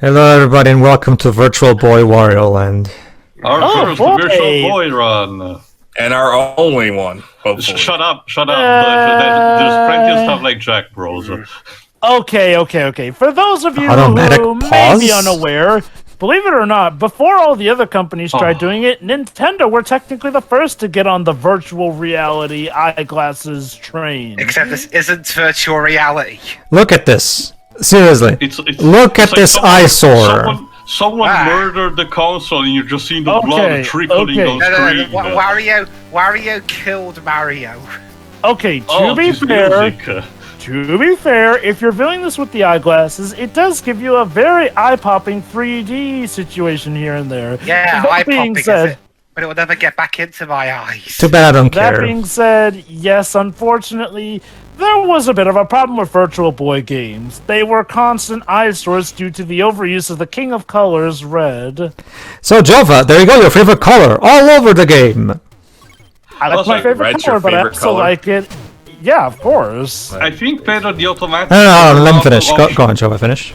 Hello everybody and welcome to Virtual Boy Wario Land. Our first Virtual Boy run. And our only one, hopefully. Shut up. There's plenty of stuff like Jack Bros. Okay. For those of you Automatic who pause? may be unaware, believe it or not, before all the other companies tried doing it, Nintendo were technically the first to get on the virtual reality eyeglasses train. Except this isn't virtual reality. Look at this. Seriously. Look at this eyesore. Someone murdered the console and you're just seeing the blood trickling on screen. Wario killed Mario. Okay, to be fair, if you're viewing this with the eyeglasses, it does give you a very eye-popping 3D situation here and there. Yeah, that being said, but it will never get back into my eyes. Too bad I don't care. That being said, yes, unfortunately, there was a bit of a problem with Virtual Boy games. They were constant eyesores due to the overuse of the King of Colors, red. So Jova, there you go, your favorite color, all over the game. I like my favorite color, but I also like it. Yeah, of course. I think Pedro, the automatic... No, let me finish. Go on, Jova, finish.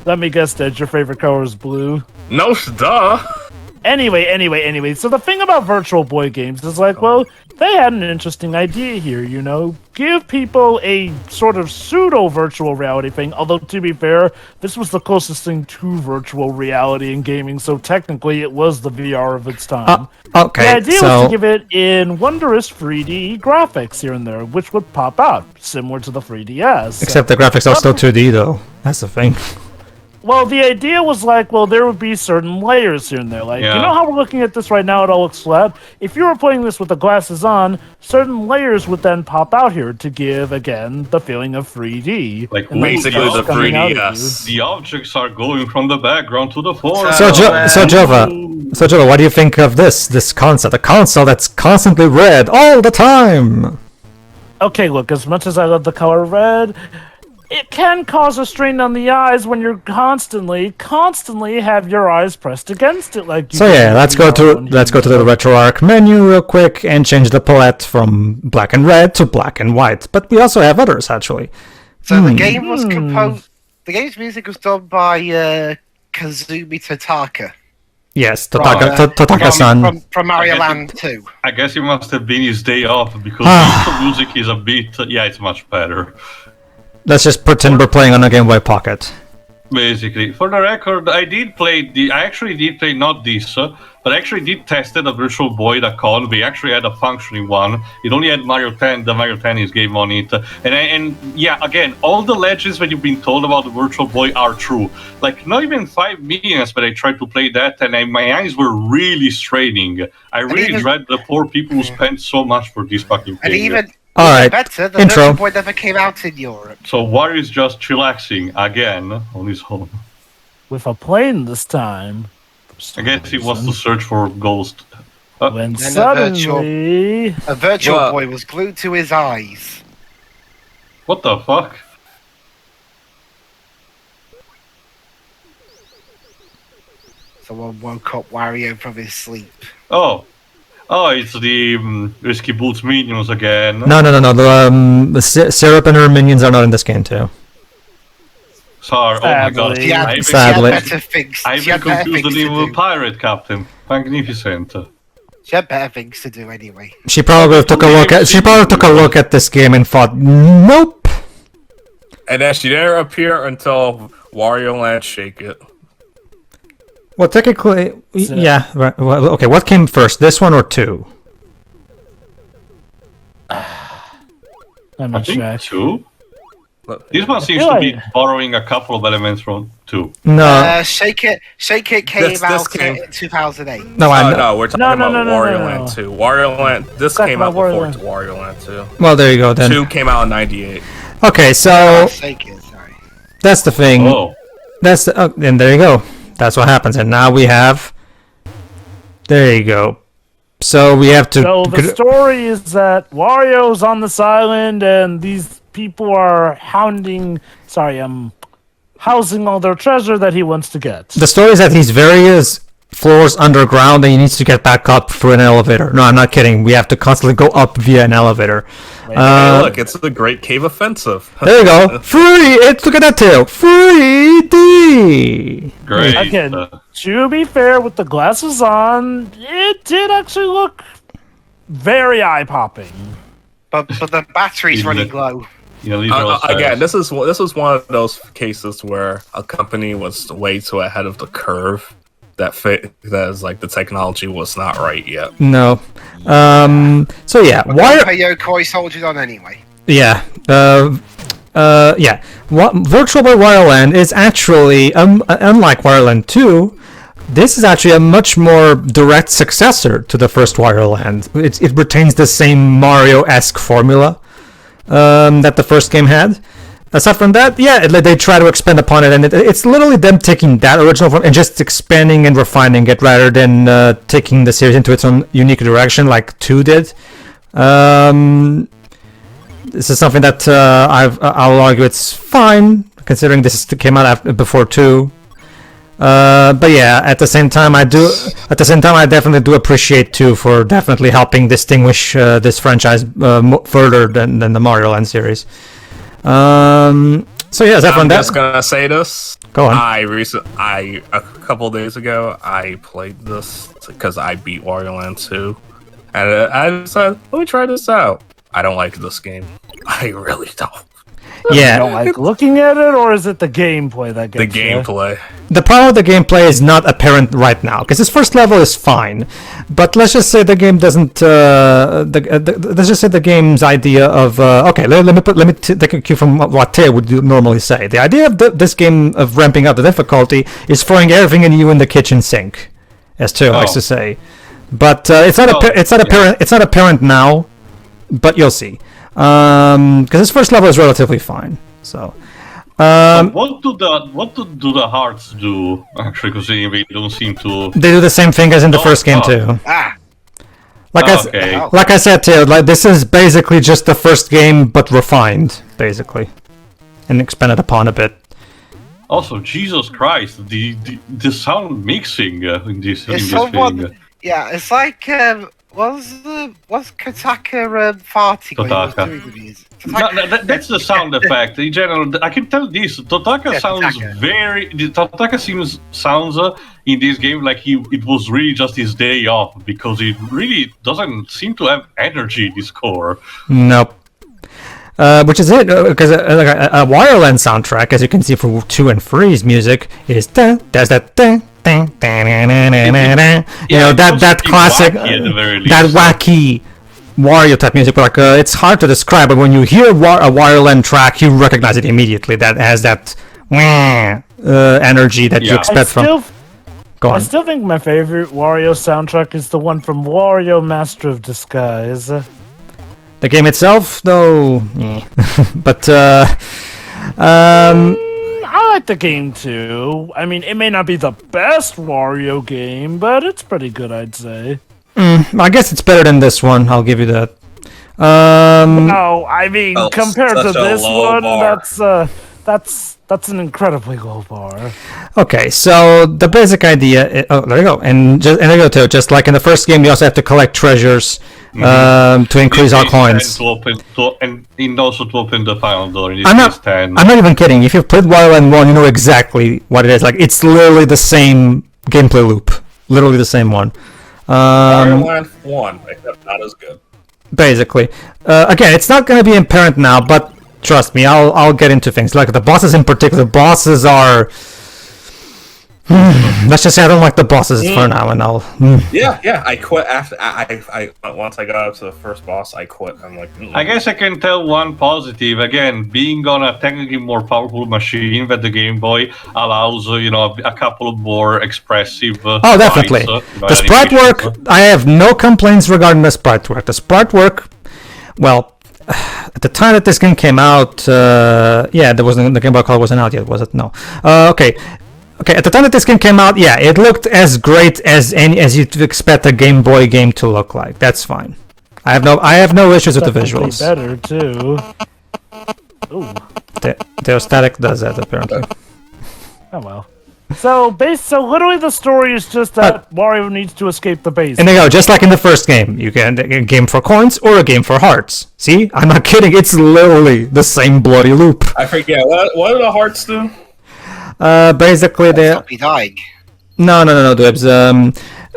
Let me guess that your favorite color is blue. No, duh. Anyway, so the thing about Virtual Boy games is like, well, they had an interesting idea here, you know? Give people a sort of pseudo-virtual reality thing, although to be fair, this was the closest thing to virtual reality in gaming, so technically it was the VR of its time. Okay, the idea was to give it in wondrous 3D graphics here and there, which would pop out, similar to the 3DS. Except the graphics are still 2D though, that's the thing. Well, the idea was like, well, there would be certain layers here and there. Like, you know how we're looking at this right now, it all looks flat? If you were playing this with the glasses on, certain layers would then pop out here to give, again, the feeling of 3D. Like, basically the 3DS. The objects are going from the background to the foreground. So Jova, what do you think of this console? A console that's constantly red all the time! Okay, look, as much as I love the color red... it can cause a strain on the eyes when you're constantly have your eyes pressed against it, like. So yeah, let's go to the RetroArch menu real quick and change the palette from black and red to black and white. But we also have others actually. So the game was composed. The game's music was done by Kazumi Totaka. Yes, Totaka-san from Mario Land 2. I guess it must have been his day off because the music is a bit. Yeah, it's much better. Let's just pretend we're playing on a Game Boy Pocket. Basically, for the record, I actually did play not this, but I actually did test it at virtualboy.com. We actually had a functioning one. It only had the Mario Tennis game on it, and yeah, again, all the legends that you've been told about the Virtual Boy are true. Like not even 5 minutes, but I tried to play that, and my eyes were really straining. I really dread the poor people who spent so much for this fucking thing. Alright, better, the intro. Virtual Boy never came out in Europe. So Wario's just chillaxing again on his own. With a plane this time. I guess he wants to search for ghost. When suddenly... A Virtual Boy was glued to his eyes. What the fuck? Someone woke up Wario from his sleep. Oh, it's the Risky Boots minions again. No. The Syrup and her minions are not in this game too. Sorry, oh my god. Sadly. I've been confused the name of a pirate captain. Magnificent. She had better things to do anyway. She probably took a look at this game and thought, nope. And then she didn't appear until Wario Land Shake It. Well, technically, yeah. Right, well, okay, what came first, this one or 2? I'm not sure. 2? This one seems to be borrowing a couple of elements from 2. No. Shake It came out in 2008. No, we're talking about Wario Land 2. Wario Land, this came out before Wario Land 2. Well, there you go then. 2 came out in 98. Okay, so Shake It, sorry. That's the thing. Oh. And there you go. That's what happens, and now we have... There you go. So we have to... So the story is that Wario's on this island, and these people are housing all their treasure that he wants to get. The story is that he's various floors underground, and he needs to get back up through an elevator. No, I'm not kidding. We have to constantly go up via an elevator. Hey, look, it's the Great Cave Offensive. There you go. Free! Look at that tail. 3D! Great. Again, to be fair, with the glasses on, it did actually look very eye-popping. But the battery's running low. Again, this is one of those cases where a company was way too ahead of the curve. That is like the technology was not right yet. No. So yeah, why are Yokoi soldiered on anyway? Yeah. Yeah. Virtual Boy Wario Land is actually unlike Wario Land 2. This is actually a much more direct successor to the first Wario Land. It retains the same Mario-esque formula that the first game had. Aside from that, yeah, they try to expand upon it, and it's literally them taking that original form and just expanding and refining it rather than taking the series into its own unique direction like 2 did. This is something that I'll argue it's fine, considering this came out before 2. But yeah, at the same time, I definitely do appreciate 2 for definitely helping distinguish this franchise further than the Mario Land series. So yeah, I'm just gonna say this. Go on. A couple days ago, I played this because I beat Wario Land 2, and I decided, let me try this out. I don't like this game. I really don't. Yeah. You don't like looking at it, or is it the gameplay that gets the gameplay? The problem with the gameplay is not apparent right now, because this first level is fine, but let's just say the game doesn't. Let's just say the game's idea of okay. Let me take a cue from what Teo would normally say. The idea of this game of ramping up the difficulty is throwing everything in you in the kitchen sink, as Teo likes to say. But it's not apparent now, but you'll see. Because this first level is relatively fine. So, what do the hearts do? Actually, because they don't seem to. They do the same thing as in the first game too. Like I said, Teo, like this is basically just the first game but refined, basically, and expanded upon a bit. Also, Jesus Christ, the sound mixing in this thing. Yeah, it's like. Was Kotaka farting when he was doing the music? That's the sound effect. In general, I can tell this. Totaka sounds in this game like it was really just his day off, because it really doesn't seem to have energy, this core. Nope. Which is it, because a Wario Land soundtrack, as you can see for 2 and 3's music, is there's that that classic, that wacky Wario type music. Like it's hard to describe, but when you hear a Wario Land track, you recognize it immediately. That has that energy that you expect from. Go on. I still think my favorite Wario soundtrack is the one from Wario Master of Disguise. The game itself, though, but I like the game too. I mean, it may not be the best Wario game, but it's pretty good, I'd say. I guess it's better than this one. I'll give you that. No, I mean compared to this one, that's an incredibly low bar. Okay, so the basic idea. There you go, and there you go too. Just like in the first game, you also have to collect treasures to increase our coins. And also to open the final door. I'm not even kidding. If you've played Wario Land 1, you know exactly what it is. Like it's literally the same gameplay loop. Literally the same one. Wario Land 1, except not as good. Basically, again, it's not going to be apparent now, but trust me, I'll get into things. Like the bosses in particular, bosses are. Let's just say I don't like the bosses for now, and I'll. Yeah. I quit after I once I got up to the first boss. I quit. I'm like. I guess I can tell one positive. Again, being on a technically more powerful machine than the Game Boy allows a couple of more expressive. Definitely. The sprite work. I have no complaints regarding the sprite work. The sprite work. Well, at the time that this game came out, the Game Boy Color wasn't out yet, was it? No. Okay, at the time that this game came out, it looked as great as you'd expect a Game Boy game to look like. That's fine. I have no issues with the visuals. Better too. Ooh. The static does that apparently. Oh well. So literally the story is just that Wario needs to escape the base. And there you go, just like in the first game. You can a game for coins or a game for hearts. See? I'm not kidding, it's literally the same bloody loop. I forget, what do the hearts do? Basically, they Stop you dying. no, Dibs.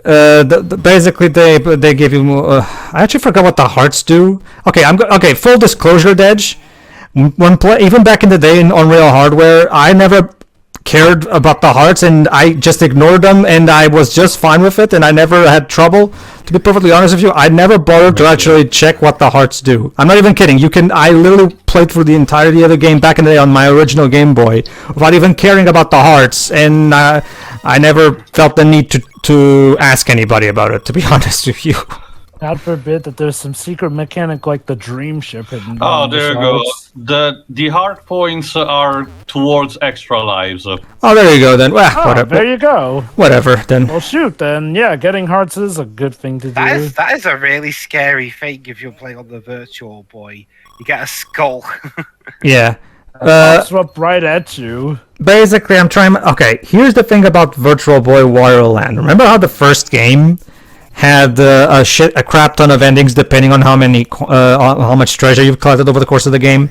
Basically, they give you. I actually forgot what the hearts do. Okay, okay. Full disclosure, Dej. Even back in the day on real hardware, I never cared about the hearts, and I just ignored them, and I was just fine with it, and I never had trouble. To be perfectly honest with you, I never bothered to actually check what the hearts do. I'm not even kidding. I literally played through the entirety of the game back in the day on my original Game Boy without even caring about the hearts, and I never felt the need to ask anybody about it, to be honest with you. God forbid that there's some secret mechanic like the dream ship hidden. Oh, behind there you the go. sides. The heart points are towards extra lives. Oh, there you go then. Well, Oh, whatever. there you go. Whatever then. Well, shoot, then. Yeah, getting hearts is a good thing to do. That is a really scary thing if you're playing on the Virtual Boy. You get a skull. Yeah. Pops up right at you. Basically, I'm trying. Okay, here's the thing about Virtual Boy Wario Land. Remember how the first game had a crap ton of endings depending on how much treasure you've collected over the course of the game?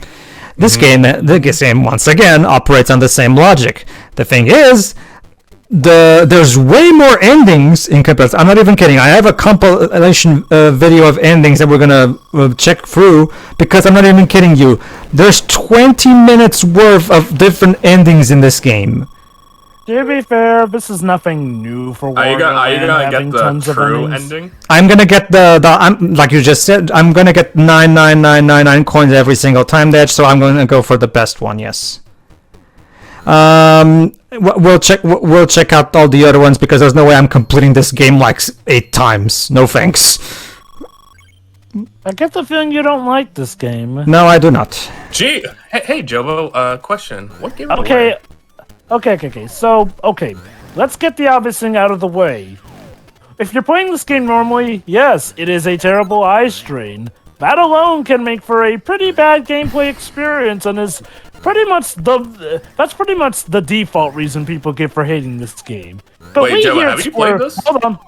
This game once again operates on the same logic. The thing is, there's way more endings in comparison. I'm not even kidding. I have a compilation video of endings that we're gonna check through, because I'm not even kidding you. There's 20 minutes worth of different endings in this game. To be fair, this is nothing new for Wario Are you Land, gonna having get the tons of true endings. ending? I'm gonna get I'm like you just said. I'm gonna get 99999 coins every single time, Dej. So I'm gonna go for the best one. Yes. We'll check out all the other ones, because there's no way I'm completing this game like 8 times. No thanks. I get the feeling you don't like this game. No, I do not. Gee, hey, Jobo. Question: what gave it Okay, away? So, let's get the obvious thing out of the way. If you're playing this game normally, yes, it is a terrible eye strain. That alone can make for a pretty bad gameplay experience, and is pretty much that's pretty much the default reason people give for hating this game. But Wait, we Joe, here at have you played Square- this? Hold on.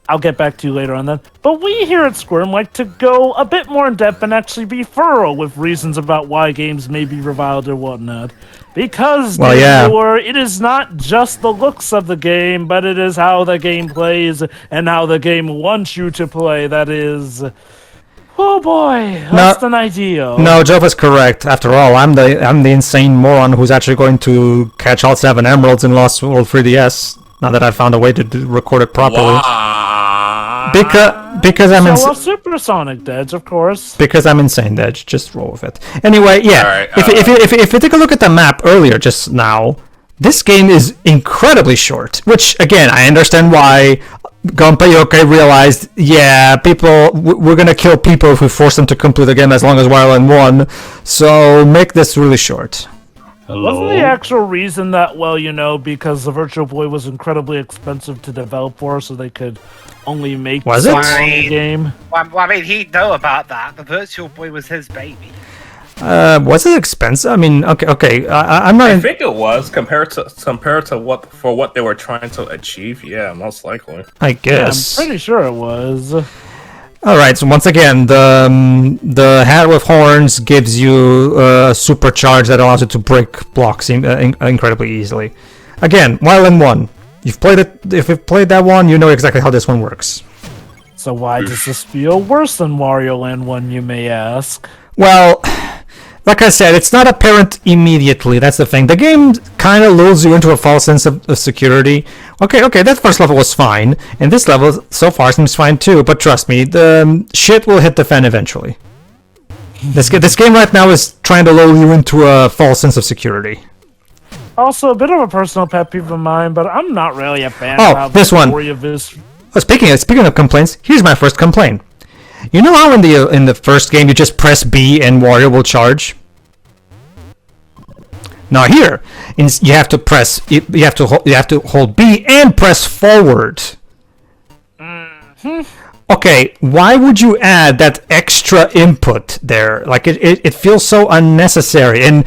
I'll get back to you later on that. But we here at SCWRM like to go a bit more in depth and actually be thorough with reasons about why games may be reviled or whatnot. Because, Well, yeah. therefore, it is not just the looks of the game, but it is how the game plays and how the game wants you to play. That is... Oh boy, less than ideal. No, Jova's correct. After all, I'm the insane moron who's actually going to catch all 7 emeralds in Lost World 3DS. Now that I found a way to record it properly. Wow. Because I'm So, Supersonic Deads, of course. Because I'm insane, Dej. Just roll with it. Anyway, yeah. Alright, if you take a look at the map earlier, just now, this game is incredibly short. Which, again, I understand why Gunpei Yokai realized, yeah, we're gonna kill people if we force them to complete the game as long as Wario Land won. So make this really short. Hello. Wasn't the actual reason that, well, because the Virtual Boy was incredibly expensive to develop for, so they could only make Was so it? long a game? Well, I mean, he'd know about that. The Virtual Boy was his baby. Was it expensive? I mean, okay. I'm not. I think it was compared to what they were trying to achieve. Yeah, most likely. I I'm guess. pretty sure it was. All right. So once again, the hat with horns gives you a supercharge that allows you to break blocks incredibly easily. Again, Wario Land 1. You've played it. If you've played that one, you know exactly how this one works. So why does this feel worse than Wario Land 1, you may ask? Well, like I said, it's not apparent immediately. That's the thing. The game kind of lulls you into a false sense of security. Okay, that first level was fine, and this level so far seems fine too. But trust me, the shit will hit the fan eventually. This game right now is trying to lull you into a false sense of security. Also, a bit of a personal pet peeve of mine, but I'm not really a fan Oh, of how this the one. story of this... Oh, speaking of complaints, here's my first complaint. You know how in the first game you just press B and Wario will charge? Now here, you have to hold B and press forward. Okay, why would you add that extra input there? Like it feels so unnecessary. And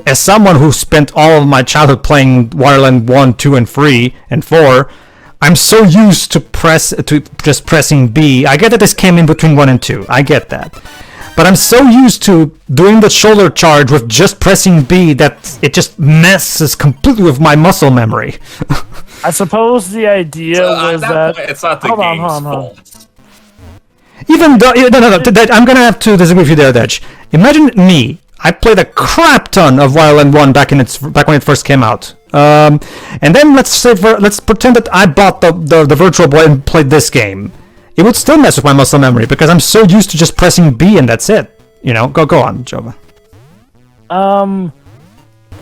as someone who spent all of my childhood playing Wario Land 1, 2, and 3, and 4, I'm so used to just pressing B. I get that this came in between 1 and 2. I get that. But I'm so used to doing the shoulder charge with just pressing B that it just messes completely with my muscle memory. I suppose the idea was that. Point, it's not the Hold on, game's hold on, hold on. fault. Even though, no, I'm gonna have to disagree with you there, Dej. Imagine me. I played a crap ton of Wario Land 1 back when it first came out. And then let's pretend that I bought the Virtual Boy and played this game. It would still mess with my muscle memory because I'm so used to just pressing B and that's it. You know, go on, Jova.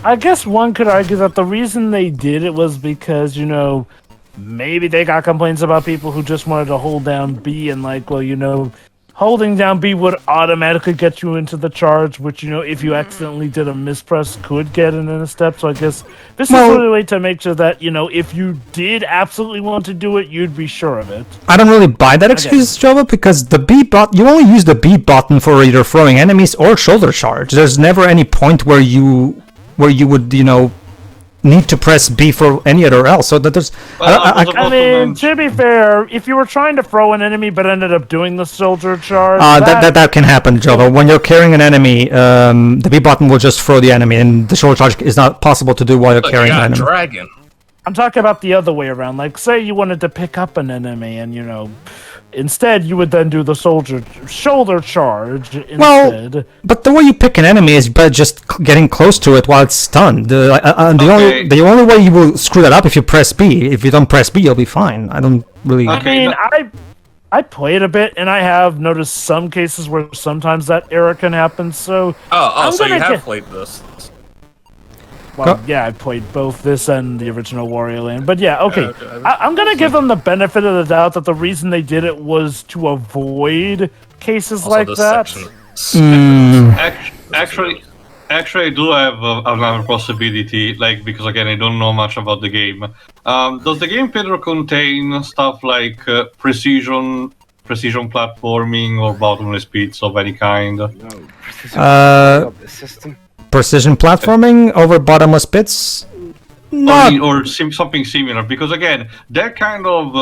I guess one could argue that the reason they did it was because, you know, maybe they got complaints about people who just wanted to hold down B and like, well, you know, holding down B would automatically get you into the charge, which, you know, if you accidentally did a mispress, could get in a step. So I guess this is really a way to make sure that, you know, if you did absolutely want to do it, you'd be sure of it. I don't really buy that excuse, Jova, because the B button, you only use the B button for either throwing enemies or shoulder charge. There's never any point where you would, you know, need to press B for any other else. So that there's. I mean, to be fair, if you were trying to throw an enemy but ended up doing the soldier charge, that can happen, Jova. When you're carrying an enemy, the B button will just throw the enemy, and the shoulder charge is not possible to do while you're carrying an enemy. Dragon. I'm talking about the other way around. Like, say you wanted to pick up an enemy, and you know, instead you would then do the shoulder charge instead. Well, but the way you pick an enemy is by just getting close to it while it's stunned. The only way you will screw that up if you press B. If you don't press B, you'll be fine. I don't really. I mean, I played a bit, and I have noticed some cases where sometimes that error can happen. So So you have played this. Well, yeah, I played both this and the original Wario Land. But yeah, okay. I'm going to give them the benefit of the doubt that the reason they did it was to avoid cases like that. Actually, I do have another possibility, like, because again, I don't know much about the game. Does the game, Pedro, contain stuff like precision platforming or bottomless pits of any kind? No. System. Precision platforming over bottomless pits? Or something similar, because again, that kind of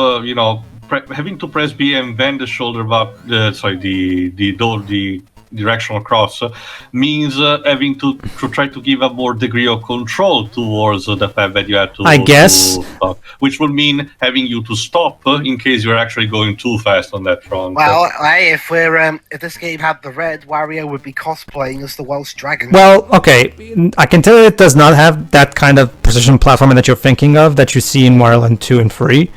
having to press B and bend the shoulder the directional cross means having to try to give a more degree of control towards the fact that you have to. I guess. Which would mean having you to stop in case you're actually going too fast on that front. Well, if this game had the red, Wario would be cosplaying as the Welsh Dragon. Well, okay, I can tell you it does not have that kind of precision platforming that you're thinking of that you see in Wario Land 2 and 3.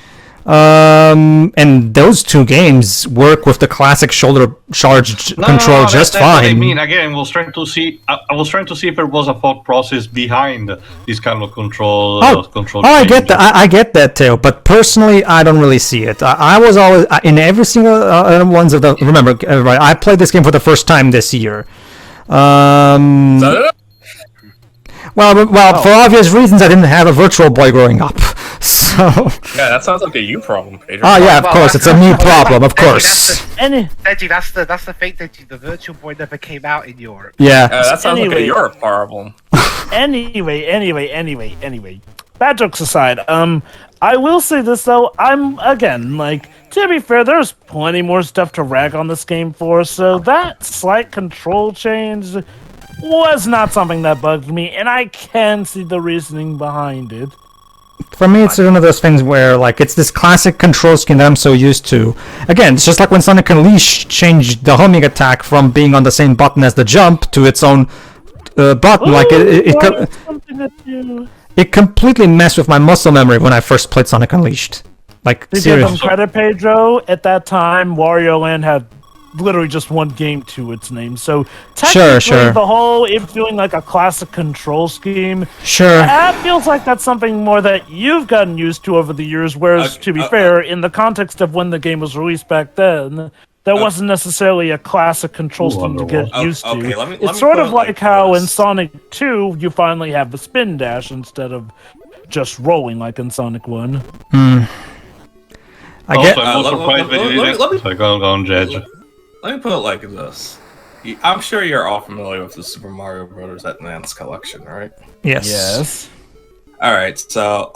And those two games work with the classic shoulder charge control just fine. What I mean, again, I was trying to see if there was a thought process behind this kind of control. I get that. I get that too. But personally, I don't really see it. I was always in every single ones of the. Remember, right? I played this game for the first time this year. Well, for obvious reasons, I didn't have a Virtual Boy growing up. So. Yeah, that sounds like a you problem, Pedro. Oh yeah, of course, it's a me problem, of course. Deji, that's the thing, Deji. The Virtual Boy never came out in Europe. Yeah. That sounds like a Europe problem. Anyway. Bad jokes aside, I will say this though. I'm again to be fair, there's plenty more stuff to rag on this game for. So that slight control change was not something that bugged me, and I can see the reasoning behind it. For me, it's one of those things where, it's this classic control scheme that I'm so used to. Again, it's just like when Sonic Unleashed changed the homing attack from being on the same button as the jump to its own button. It completely messed with my muscle memory when I first played Sonic Unleashed. To give them credit, Pedro, at that time, Wario Land had literally just one game to its name, so technically the whole if doing a classic control scheme, that feels like that's something more that you've gotten used to over the years, whereas to be fair, in the context of when the game was released back then, there wasn't necessarily a classic control scheme to get used to. It's sort of like how in Sonic 2 you finally have the spin dash instead of just rolling like in Sonic 1. I'm surprised that you didn't. Go on, Judge. Let me put it like this. I'm sure you're all familiar with the Super Mario Bros. Advance collection, right? Yes. Alright, so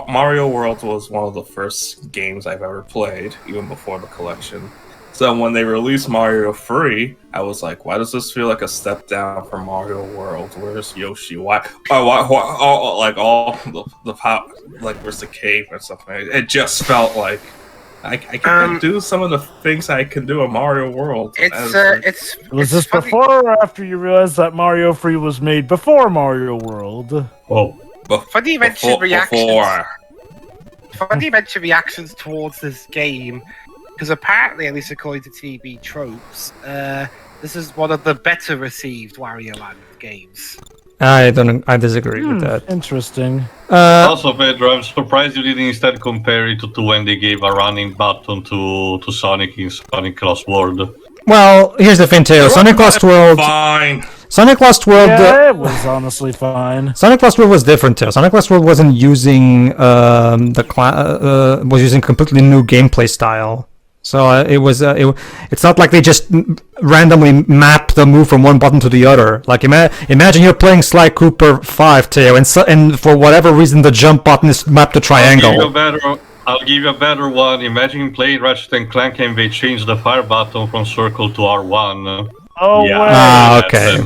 Mario World was one of the first games I've ever played, even before the collection. So when they released Mario 3, I was like, why does this feel like a step down from Mario World? Where's Yoshi? Why like all the how, like where's the cave and stuff? It just felt like I can't do some of the things I can do in Mario World. Was this before or after you realized that Mario 3 was made before Mario World? Oh. Funny you mentioned reactions. Funny you mentioned reactions towards this game. Because apparently, at least according to TV tropes, this is one of the better received Wario Land games. I disagree with that. Interesting. Also, Pedro, I'm surprised you didn't instead compare it to when they gave a running button to Sonic in Sonic Lost World. Well, here's the thing, too. Sonic Lost World. Fine. Sonic Lost World. Yeah, it was honestly fine. Sonic Lost World was different too. Sonic Lost World wasn't using was using completely new gameplay style. So it's not like they just randomly map the move from one button to the other. Like imagine you're playing Sly Cooper 5, Teo, and for whatever reason the jump button is mapped to triangle. I'll give you a better one. Imagine playing Ratchet and Clank and they change the fire button from circle to R1. Oh, Yeah. wow. Ah, okay.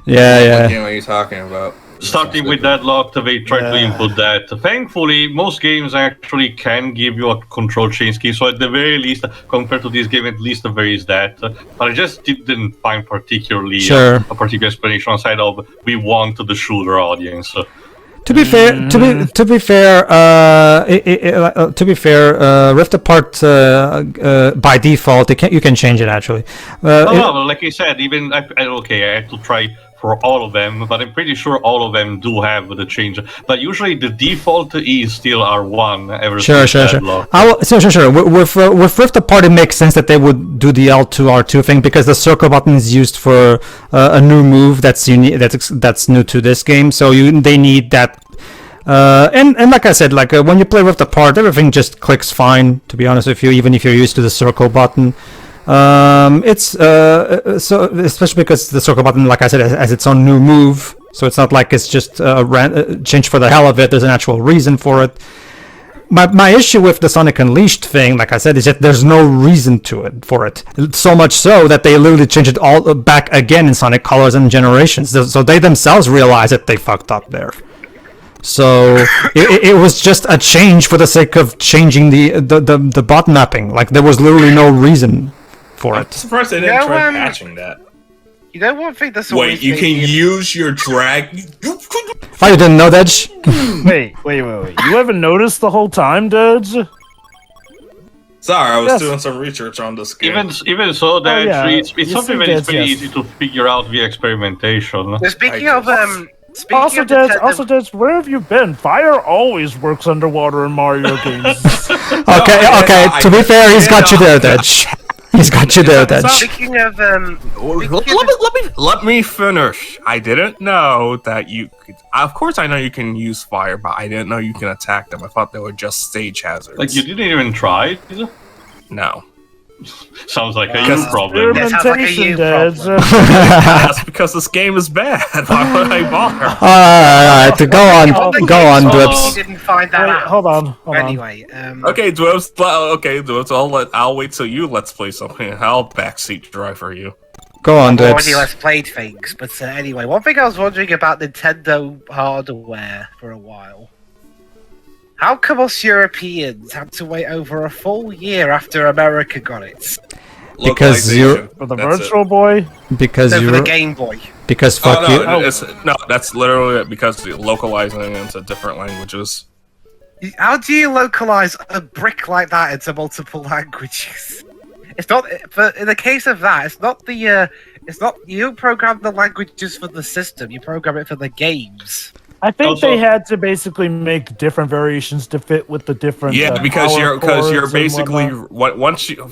Yeah. What game are you talking about? Starting with Deadlock, they try to input that. Thankfully, most games actually can give you a control change key, so at the very least, compared to this game, at least there is that. But I just didn't find particularly a particular explanation outside of we want the shooter audience. To be fair, Rift Apart by default, you can change it actually. No, like I said, even I had to try for all of them, but I'm pretty sure all of them do have the change. But usually the default is still R1. Sure. With Rift Apart, it makes sense that they would do the L2 R2 thing because the circle button is used for a new move that's unique, that's new to this game. So they need that. And like I said, when you play Rift Apart, everything just clicks fine. To be honest with you, even if you're used to the circle button. It's so especially because the circle button, like I said, has its own new move, so it's not like it's just change for the hell of it. There's an actual reason for it. My issue with the Sonic Unleashed thing, like I said, is that there's no reason for it. So much so that they literally changed it all back again in Sonic Colors and Generations. So they themselves realized that they fucked up there. So it was just a change for the sake of changing the button mapping. Like there was literally no reason for it. I'm surprised they didn't try patching that. You know one thing that's Wait, you can use your drag. Oh, you didn't know that? Wait. You haven't noticed the whole time, dudes? Sorry, I was doing some research on this game. Even so, that it's something that is very easy to figure out via experimentation. Speaking of Also, Dez, where have you been? Fire always works underwater in Mario games. Okay. To be fair, he's got you there, Dej. He's got you there, Dej. Speaking of Let me finish. I didn't know that you could. Of course, I know you can use fire, but I didn't know you can attack them. I thought they were just stage hazards. Like you didn't even try? No. Sounds like a you problem. Experimentation, Dez. That's because this game is bad. Why would I bother? Alright, go on, Dwips. You didn't find that out. Hold on. Anyway, Okay, Dwips. I'll wait till you let's play something. I'll backseat driver you. Go on, I've already Dwips. let's played things, but anyway, one thing I was wondering about Nintendo hardware for a while. How come us Europeans had to wait over a full year after America got it? Because you're For the Virtual Boy? because No, for you're the Game Boy. because fuck you. That's literally because localizing it into different languages. How do you localize a brick like that into multiple languages? It's not. In the case of that, it's not the. It's not. You don't program the languages for the system. You program it for the games. I think Also- they had to basically make different variations to fit with the different. Because power you're chords basically and whatnot. once you,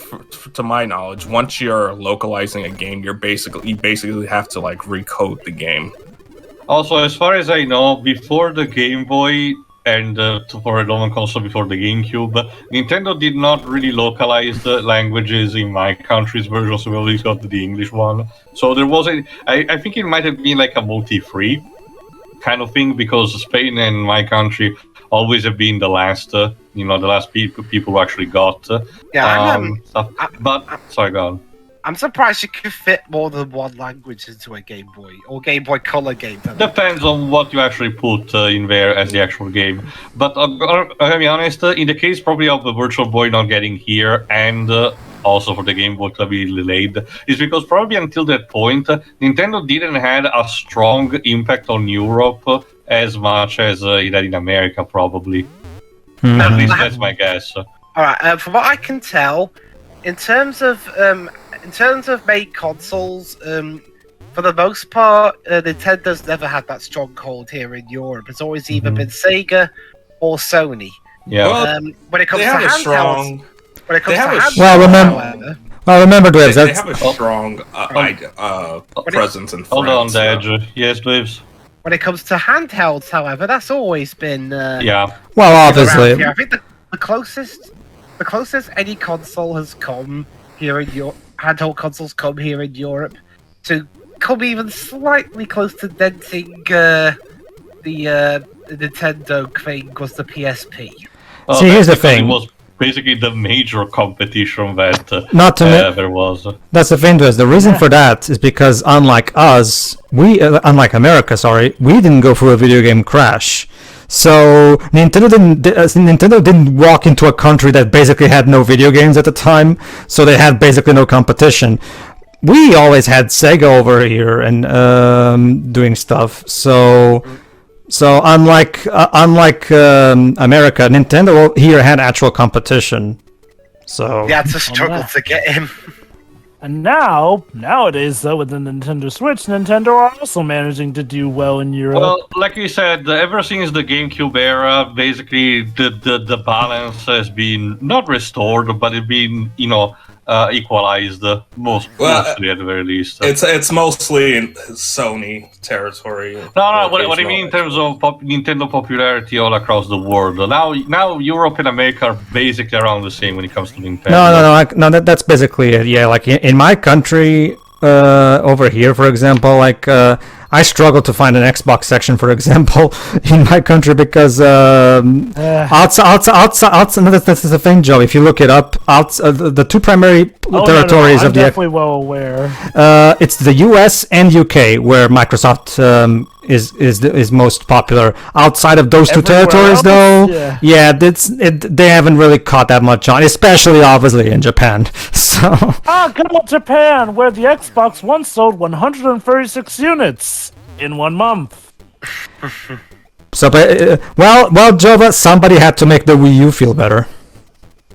to my knowledge, once you're localizing a game, you basically have to like recode the game. Also, as far as I know, before the Game Boy and for a normal console before the GameCube, Nintendo did not really localize the languages in my country's version, so we always got the English one. So there wasn't. I think it might have been like a multi-free kind of thing because Spain and my country always have been the last, the last people who actually got. Stuff. But sorry, go on. I'm surprised you could fit more than one language into a Game Boy or Game Boy Color game. Depends on what you actually put in there as the actual game. But I'll be honest, in the case probably of the Virtual Boy not getting here and also for the Game Boy to be delayed, is because probably until that point, Nintendo didn't have a strong impact on Europe as much as it had in America, probably. Mm-hmm. At least that's my guess. All right. From what I can tell, in terms of made consoles, for the most part, Nintendo's never had that stronghold here in Europe. It's always either been Sega or Sony. Yeah. When it comes to handhelds, remember, Dwebs, they have a strong presence in France. Hold on, Dej. Yes, Dwebs. When it comes to handhelds, however, that's always been yeah. Well, obviously, I think the closest any console has come here in Europe, handheld consoles come here in Europe, to come even slightly close to denting the Nintendo thing was the PSP. See, here's the thing. It was basically the major competition that there was. That's the thing, the reason for that is because unlike America, we didn't go through a video game crash. So Nintendo didn't walk into a country that basically had no video games at the time, so they had basically no competition. We always had Sega over here and doing stuff. So unlike America, Nintendo here had actual competition. So yeah, it's a struggle to get him. And nowadays, though, with the Nintendo Switch, Nintendo are also managing to do well in Europe. Well, like you said, ever since the GameCube era, basically the balance has been not restored, but it's been equalized mostly at the very least. It's mostly in Sony territory. No. What I mean in terms of Nintendo popularity all across the world. Now Europe and America are basically around the same when it comes to Nintendo. No. That's basically it. Yeah, like in my country, over here, for example, I struggle to find an Xbox section, for example, in my country because outside. No, that's the thing, Joe. If you look it up, the two primary territories I'm of the definitely well aware. it's the US and UK where Microsoft is most popular. Outside of those two territories, though, they haven't really caught that much on, especially obviously in Japan. So good old Japan, where the Xbox once sold 136 units in 1 month. So, well, Jova, somebody had to make the Wii U feel better.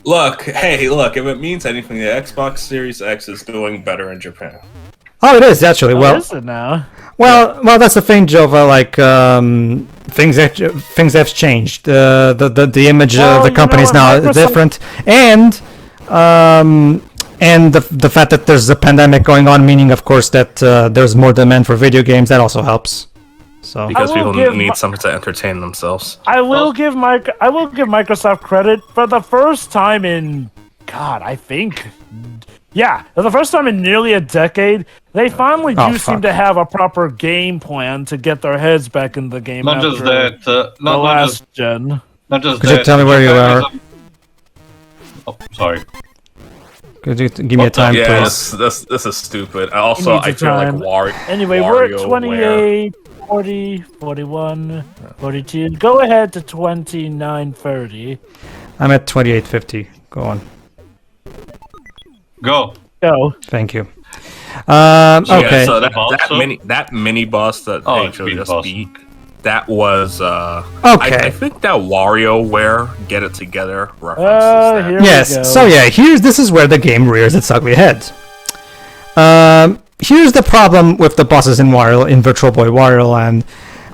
Look, if it means anything, the Xbox Series X is doing better in Japan. Oh, it is actually. Well, is it now? Well, that's the thing, Jova. Things have changed. The image of the company is now different, and the fact that there's a pandemic going on, meaning, of course, that there's more demand for video games. That also helps. So because people need something to entertain themselves. I will give Microsoft credit for the first time in the first time in nearly a decade, they finally seem to have a proper game plan to get their heads back in the game. Not just that, the last gen. Not just Could that. you tell me where you are? Oh, sorry. Could you give me a time, please? This is stupid. I feel like Wario. Anyway, we're at 28, 40, 41, 42. Go ahead to 29:30. I'm at 28:50. Go on. Go. Thank you. Okay. So that mini boss that Pedro just beat, that was okay. I think that WarioWare Get It Together references Yes. So this is where the game rears its ugly head. Here's the problem with the bosses in Virtual Boy Wario Land.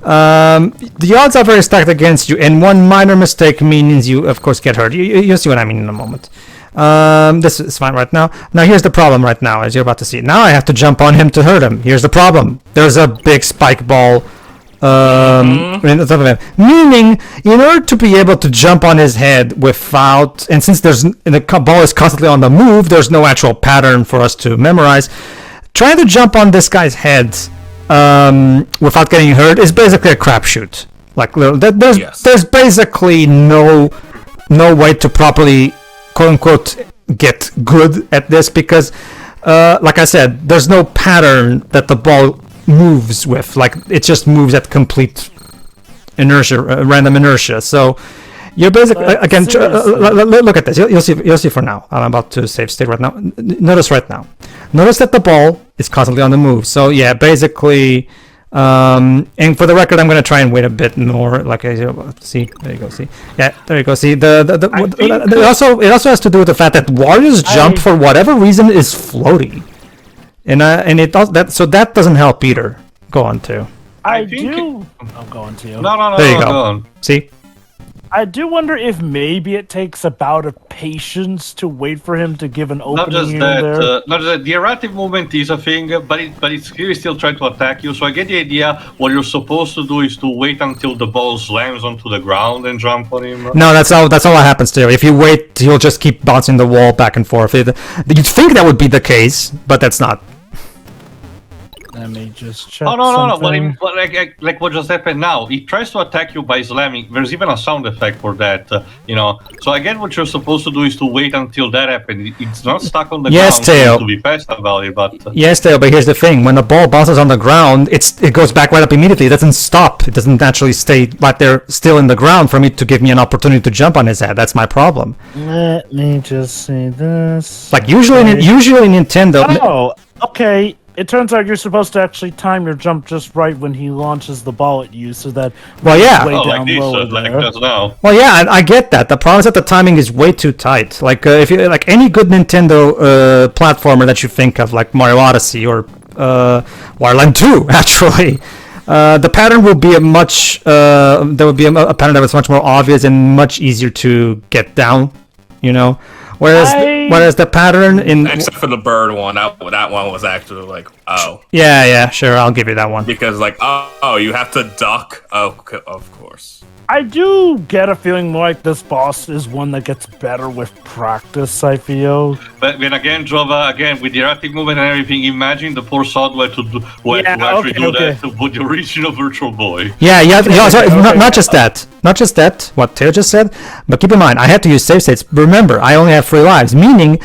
The odds are very stacked against you, and one minor mistake means you, of course, get hurt. You'll see what I mean in a moment. This is fine right now. Now here's the problem right now, as you're about to see. Now I have to jump on him to hurt him. Here's the problem. There's a big spike ball on top of him. Meaning, in order to be able to jump on his head without, and since the ball is constantly on the move, there's no actual pattern for us to memorize. Trying to jump on this guy's head without getting hurt is basically a crapshoot. Like there's basically no way to properly quote unquote get good at this because like I said, there's no pattern that the ball moves with. Like it just moves at complete inertia, random inertia. So you're basically again look at this. You'll see for now. I'm about to save state right now. Notice that the ball is constantly on the move. So yeah, basically. And for the record, I'm gonna try and wait a bit more. Like, see, there you go. See, yeah, there you go. See, it also has to do with the fact that Wario's jump for whatever reason is floaty, and it does that. So that doesn't help either. Go on to. I'm going to. No. There you go. On. See. I do wonder if maybe it takes about a patience to wait for him to give an opening Not just here that, and there. not just that. The erratic movement is a thing, but it's clearly still trying to attack you. So I get the idea. What you're supposed to do is to wait until the ball slams onto the ground and jump on him. No, that's all that happens to you. If you wait, he'll just keep bouncing the wall back and forth. You'd think that would be the case, but that's not. Let me just check. Oh no! something. But like what just happened now? He tries to attack you by slamming. There's even a sound effect for that, So I get what you're supposed to do is to wait until that happens. It's not stuck on the ground. Tail. To be fast about it, but Yes, Tail. But here's the thing: when the ball bounces on the ground, it goes back right up immediately. It doesn't stop. It doesn't naturally stay right there, still in the ground, for me to give me an opportunity to jump on his head. That's my problem. Let me just see this. Like usually Nintendo. Oh, okay. It turns out you're supposed to actually time your jump just right when he launches the ball at you, so that Well, yeah. way like down this, lower like there. just now. Well, yeah, I get that. The problem is that the timing is way too tight. Like if you like any good Nintendo platformer that you think of, like Mario Odyssey or Wario Land 2, actually, the pattern will be there would be a pattern that was much more obvious and much easier to get down. Whereas the pattern in Except for the bird one, that one was actually like, oh. Yeah, sure, I'll give you that one. Because like, oh, you have to duck. Oh, of course. I do get a feeling more like this boss is one that gets better with practice, I feel. But then again, Jova, with the erratic movement and everything, imagine the poor sod who had to actually do that to put the original Virtual Boy. Yeah, sorry, not just that, what Taylor just said, but keep in mind, I had to use save states. Remember, I only have 3 lives, meaning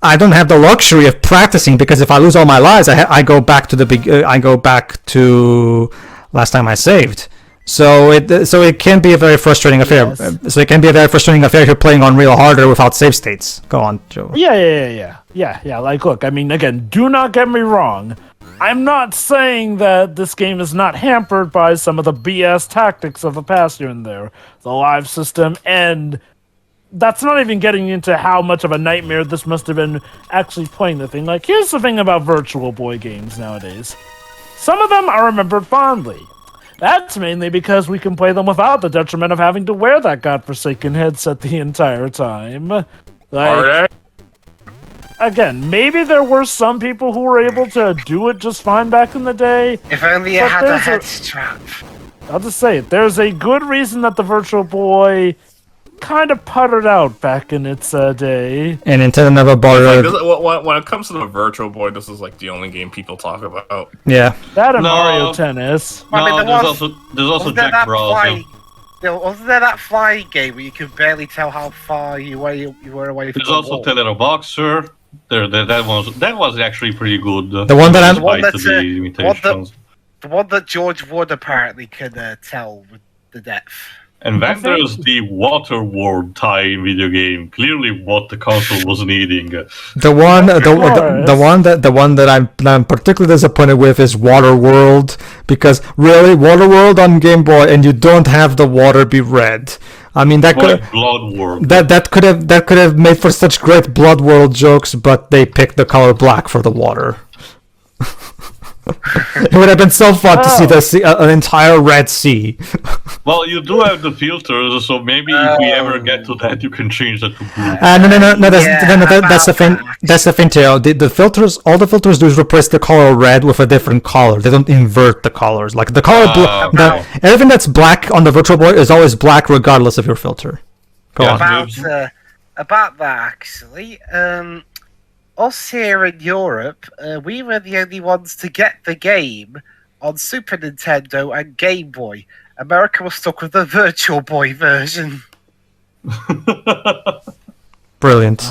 I don't have the luxury of practicing, because if I lose all my lives, I go back to last time I saved. So it can be a very frustrating affair. Yes. So it can be a very frustrating affair if you're playing on real harder without save states. Go on, Joe. Yeah. Like, look, I mean, again, do not get me wrong. I'm not saying that this game is not hampered by some of the BS tactics of the past here and there. The live system, and that's not even getting into how much of a nightmare this must have been actually playing the thing. Like, here's the thing about Virtual Boy games nowadays. Some of them are remembered fondly. That's mainly because we can play them without the detriment of having to wear that godforsaken headset the entire time. Like, again, maybe there were some people who were able to do it just fine back in the day. If only it had a head strap. I'll just say it. There's a good reason that the Virtual Boy kind of puttered out back in its day. And Nintendo never bothered. When it comes to the Virtual Boy, this is like the only game people talk about. Yeah. That and Mario Tennis. No, there's also Jack Bros. Wasn't there that flying game where you could barely tell how far you were away from There's the also wall? Telero Boxer. That was actually pretty good. The one that I'm- The one that George Wood apparently can tell with the depth. And then there's the Waterworld tie video game. Clearly, what the console was needing. The one that I'm particularly disappointed with is Waterworld, because really Waterworld on Game Boy and you don't have the water be red. I mean that could Blood World. that could have made for such great Blood World jokes, but they picked the color black for the water. It would have been so fun to see an entire Red Sea. Well, you do have the filters, so maybe if we ever get to that, you can change that to blue. No. That's the thing. That's the thing, Teo. The filters, all the filters do is replace the color red with a different color. They don't invert the colors. Like the color, everything that's black on the Virtual Boy is always black, regardless of your filter. Go on. About that, actually. Us here in Europe, we were the only ones to get the game on Super Nintendo and Game Boy. America was stuck with the Virtual Boy version. Brilliant.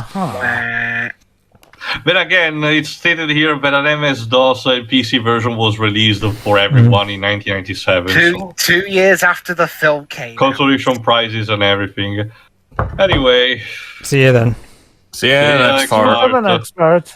But again, it's stated here that an MS-DOS PC version was released for everyone in 1997. Two years after the film came. Consolation prizes and everything. Anyway. See you then. See ya next part. For the next part.